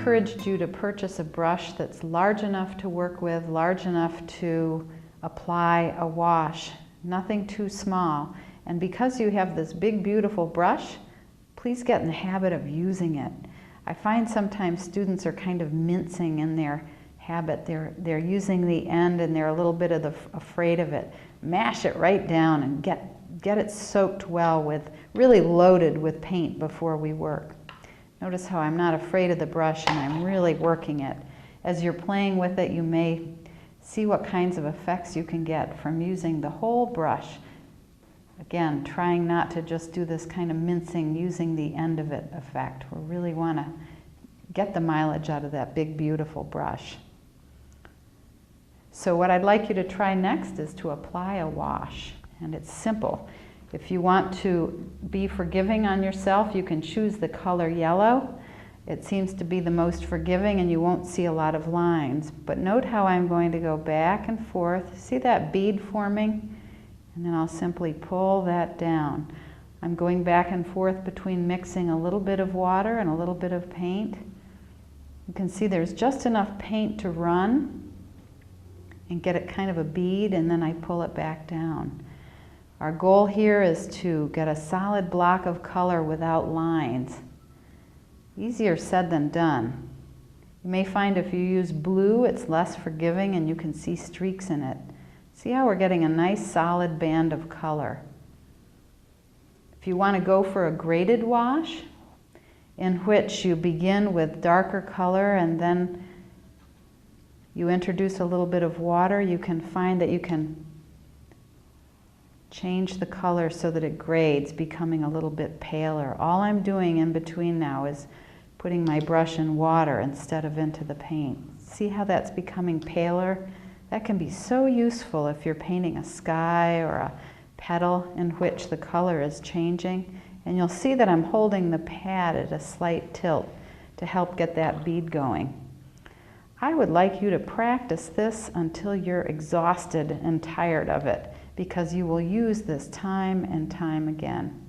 encouraged you to purchase a brush that's large enough to work with, large enough to apply a wash, nothing too small. And because you have this big, beautiful brush, please get in the habit of using it. I find sometimes students are kind of mincing in their habit. They're using the end and they're a little bit afraid of it. Mash it right down and get it soaked well with, really loaded with paint before we work. Notice how I'm not afraid of the brush and I'm really working it. As you're playing with it, you may see what kinds of effects you can get from using the whole brush. Again, trying not to just do this kind of mincing, using the end of it effect. We really want to get the mileage out of that big, beautiful brush. So what I'd like you to try next is to apply a wash. And it's simple. If you want to be forgiving on yourself, you can choose the color yellow. It seems to be the most forgiving and you won't see a lot of lines. But note how I'm going to go back and forth. See that bead forming? And then I'll simply pull that down. I'm going back and forth between mixing a little bit of water and a little bit of paint. You can see there's just enough paint to run and get it kind of a bead, and then I pull it back down. Our goal here is to get a solid block of color without lines. Easier said than done. You may find if you use blue, it's less forgiving and you can see streaks in it. See how we're getting a nice solid band of color. If you want to go for a graded wash, in which you begin with darker color and then you introduce a little bit of water, you can find that you can change the color so that it grades, becoming a little bit paler. All I'm doing in between now is putting my brush in water instead of into the paint. See how that's becoming paler? That can be so useful if you're painting a sky or a petal in which the color is changing. And you'll see that I'm holding the pad at a slight tilt to help get that bead going. I would like you to practice this until you're exhausted and tired of it, because you will use this time and time again.